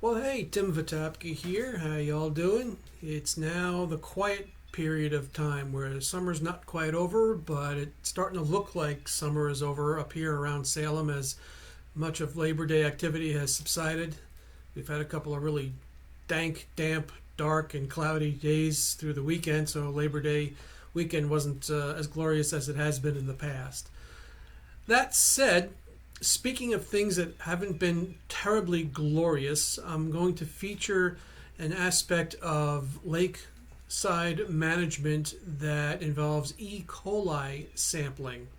Well, hey, Tim Vatapke here. How y'all doing? It's now the quiet period of time where the summer's not quite over, but it's starting to look like summer is over up here around Salem as much of Labor Day activity has subsided. We've had a couple of really dank, damp, dark, and cloudy days through the weekend, so Labor Day weekend wasn't as glorious as it has been in the past. That said, speaking of things that haven't been terribly glorious, I'm going to feature an aspect of lakeside management that involves E. coli sampling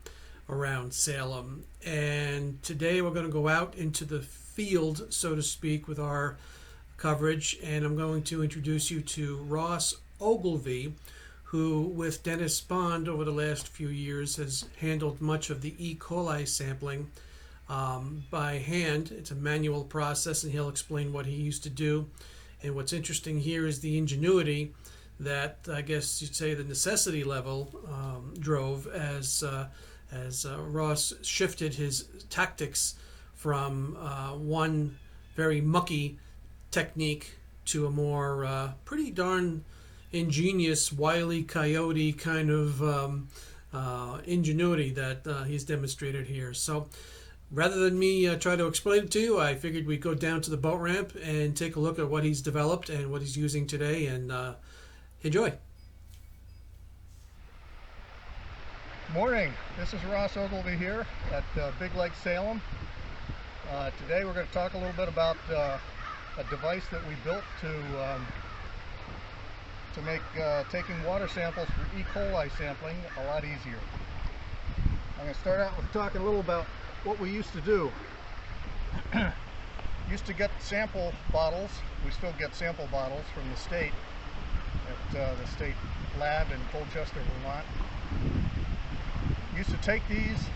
around Salem. And today we're going to go out into the field, so to speak, with our coverage, and I'm going to introduce you to Ross Ogilvie, who, with Dennis Bond over the last few years, has handled much of the E. coli sampling by hand. It's a manual process, and he'll explain what he used to do. And what's interesting here is the ingenuity that I guess you'd say the necessity level drove as Ross shifted his tactics from one very mucky technique to a more pretty darn ingenious, wily coyote kind of ingenuity that he's demonstrated here. So rather than me try to explain it to you, I figured we'd go down to the boat ramp and take a look at what he's developed and what he's using today, and enjoy. Morning, this is Ross Ogilvie here at Big Lake, Salem. Today we're going to talk a little bit about a device that we built to make taking water samples for E. coli sampling a lot easier. I'm going to start out with talking a little about what we used to do. Used to get sample bottles. We still get sample bottles from the state at the state lab in Colchester, Vermont. Used to take these,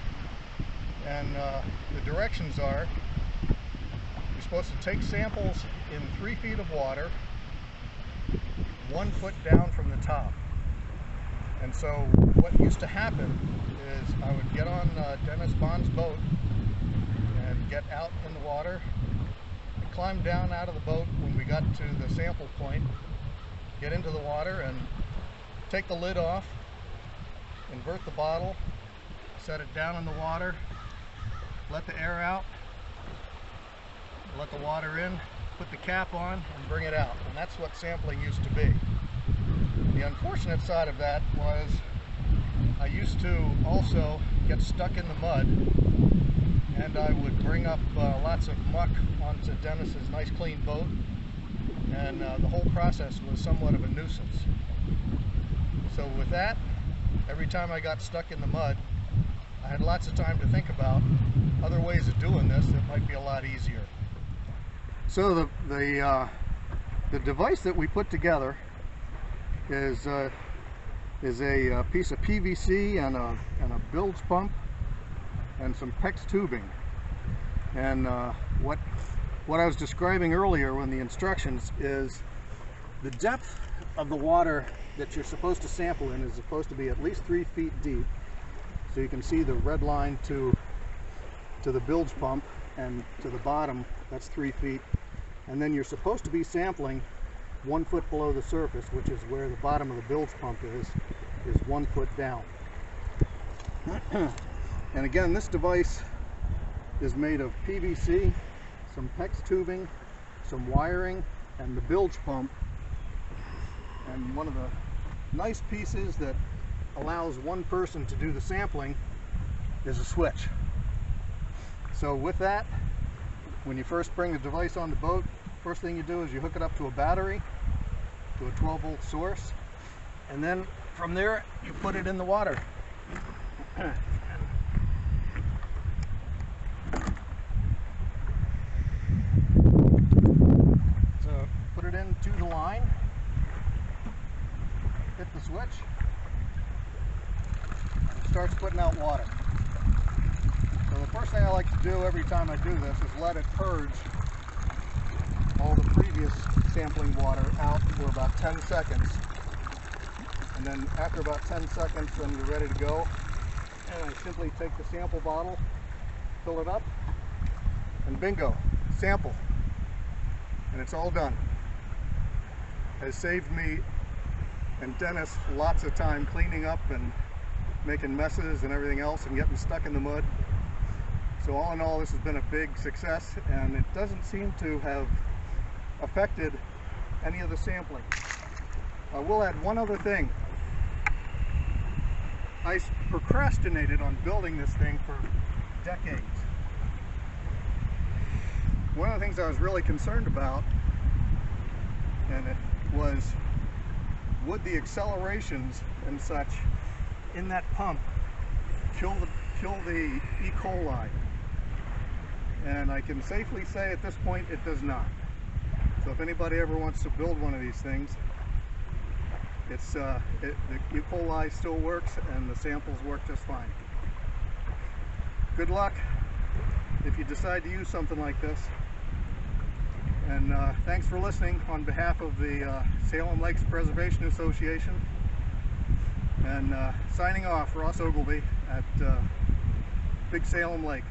and the directions are you're supposed to take samples in 3 feet of water, 1 foot down from the top. And so what used to happen is I would get on Dennis Bond's boat and get out in the water, and climb down out of the boat when we got to the sample point, get into the water and take the lid off, invert the bottle, set it down in the water, let the air out, let the water in, put the cap on, and bring it out. And that's what sampling used to be. The unfortunate side of that was I used to also get stuck in the mud, and I would bring up lots of muck onto Dennis's nice clean boat, and the whole process was somewhat of a nuisance. So with that, every time I got stuck in the mud, I had lots of time to think about other ways of doing this that might be a lot easier. So the device that we put together is a piece of PVC and a bilge pump and some PEX tubing. And what I was describing earlier in the instructions is the depth of the water that you're supposed to sample in is supposed to be at least 3 feet deep. So you can see the red line to the bilge pump, and to the bottom that's 3 feet. And then you're supposed to be sampling 1 foot below the surface, which is where the bottom of the bilge pump is 1 foot down. And again, this device is made of PVC, some PEX tubing, some wiring, and the bilge pump. And one of the nice pieces that allows one person to do the sampling is a switch. So with that, when you first bring the device on the boat, first thing you do is you hook it up to a battery, to a 12-volt source, and then from there you put it in the water. So put it into the line, hit the switch, and it starts putting out water. So the first thing I like to do every time I do this is let it purge all the previous sampling water out for about 10 seconds. And then after about 10 seconds, then you're ready to go. And I simply take the sample bottle, fill it up, and bingo, sample. and it's all done. Has saved me and Dennis lots of time cleaning up and making messes and everything else and getting stuck in the mud. So all in all, this has been a big success, and it doesn't seem to have affected any of the sampling. I will add one other thing. I procrastinated on building this thing for decades. One of the things I was really concerned about, and it was, would the accelerations and such in that pump kill the E. coli? And I can safely say at this point it does not. So if anybody ever wants to build one of these things, the E. coli still works and the samples work just fine. Good luck if you decide to use something like this. And thanks for listening on behalf of the Salem Lakes Preservation Association. And signing off, Ross Ogilvie at Big Salem Lake.